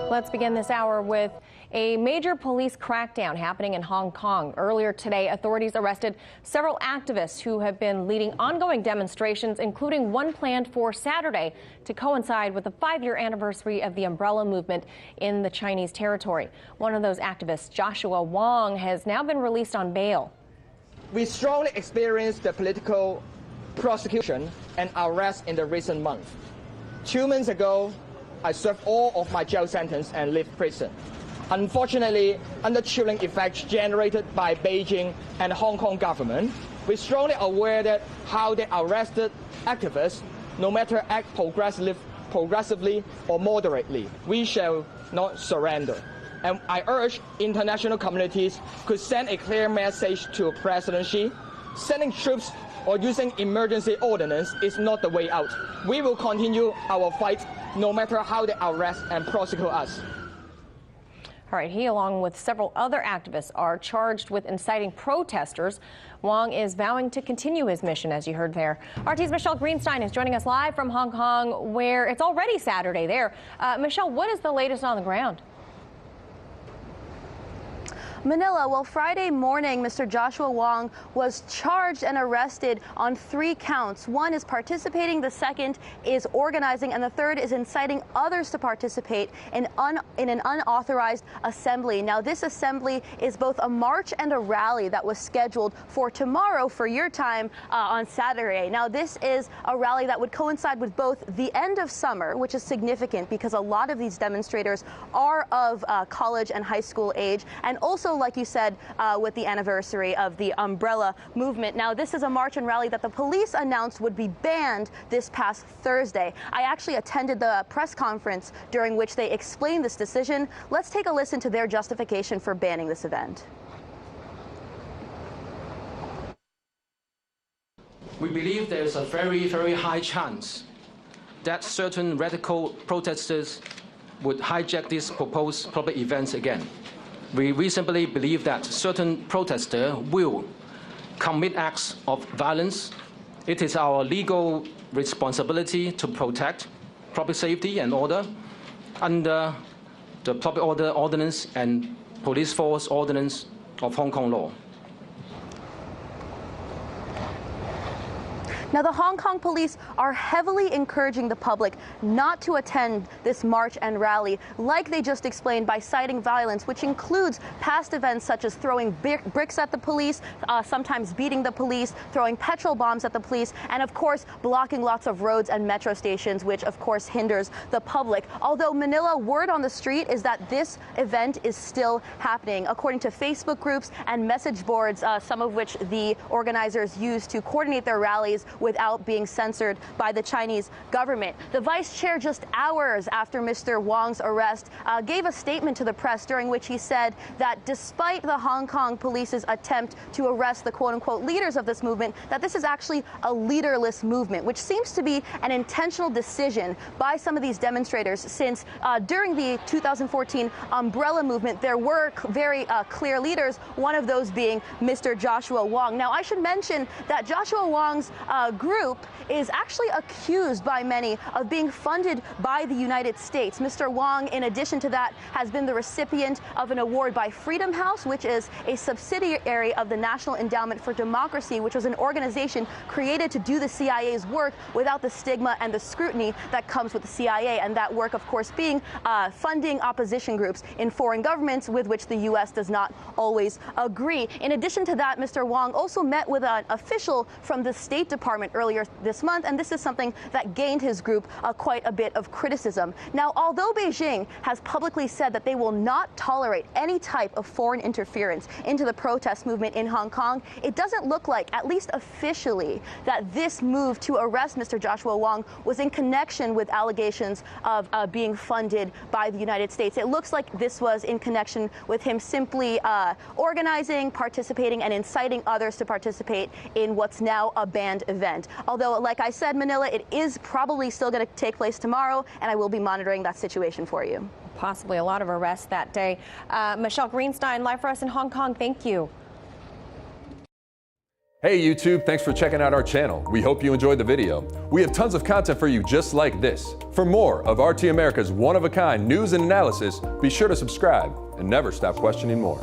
Let's begin this hour with a major police crackdown happening in Hong Kong. Earlier today, authorities arrested several activists who have been leading ongoing demonstrations, including one planned for Saturday to coincide with the 5-year anniversary of the umbrella movement in the Chinese territory. One of those activists, Joshua Wong, has now been released on bail. We strongly experienced the political prosecution and arrest in the recent months. 2 months ago, I served all of my jail sentence and left prison. Unfortunately, under chilling effects generated by Beijing and Hong Kong government, we're strongly aware that how they arrested activists, no matter act progressively or moderately, we shall not surrender. And I urge international communities could send a clear message to President Xi. Sending troops or using emergency ordinance is not the way out. We will continue our fight no matter how they arrest and prosecute us. All right, he, along with several other activists, are charged with inciting protesters. Wong is vowing to continue his mission, as you heard there. RT's Michele Greenstein is joining us live from Hong Kong, where it's already Saturday there. Michele, what is the latest on the ground? Manila, well, Friday morning, Mr. Joshua Wong was charged and arrested on 3 counts. One is participating, the second is organizing, and the third is inciting others to participate in an unauthorized assembly. Now, this assembly is both a march and a rally that was scheduled for tomorrow for your time on Saturday. Now, this is a rally that would coincide with both the end of summer, which is significant because a lot of these demonstrators are of college and high school age, and also, like you said, with the anniversary of the umbrella movement. Now, this is a march and rally that the police announced would be banned this past Thursday. I actually attended the press conference during which they explained this decision. Let's take a listen to their justification for banning this event. We believe there is a very, very high chance that certain radical protesters would hijack these proposed public events again. We reasonably believe that certain protesters will commit acts of violence. It is our legal responsibility to protect public safety and order under the Public Order Ordinance and Police Force Ordinance of Hong Kong law. Now, the Hong Kong police are heavily encouraging the public not to attend this march and rally, like they just explained, by citing violence, which includes past events such as throwing bricks at the police, sometimes beating the police, throwing petrol bombs at the police, and of course blocking lots of roads and metro stations, which of course hinders the public. Although, Manila, word on the street is that this event is still happening, according to Facebook groups and message boards, some of which the organizers use to coordinate their rallies without being censored by the Chinese government. The vice chair, just hours after Mr. Wong's arrest, gave a statement to the press during which he said that despite the Hong Kong police's attempt to arrest the quote-unquote leaders of this movement, that this is actually a leaderless movement, which seems to be an intentional decision by some of these demonstrators, since during the 2014 umbrella movement, there were very clear leaders, one of those being Mr. Joshua Wong. Now, I should mention that Joshua Wong's group is actually accused by many of being funded by the United States. Mr. Wong, in addition to that, has been the recipient of an award by Freedom House, which is a subsidiary of the National Endowment for Democracy, which was an organization created to do the CIA's work without the stigma and the scrutiny that comes with the CIA, and that work, of course, being funding opposition groups in foreign governments with which the U.S. does not always agree. In addition to that, Mr. Wong also met with an official from the State Department earlier this month, and this is something that gained his group quite a bit of criticism. Now, although Beijing has publicly said that they will not tolerate any type of foreign interference into the protest movement in Hong Kong, it doesn't look like, at least officially, that this move to arrest Mr. Joshua Wong was in connection with allegations of being funded by the United States. It looks like this was in connection with him simply organizing, participating, and inciting others to participate in what's now a banned event. Although, like I said, Manila, it is probably still going to take place tomorrow, and I will be monitoring that situation for you. Possibly a lot of arrests that day. Michele Greenstein, live for us in Hong Kong. Thank you. Hey YouTube, thanks for checking out our channel. We hope you enjoyed the video. We have tons of content for you just like this. For more of RT America's one-of-a-kind news and analysis, be sure to subscribe and never stop questioning more.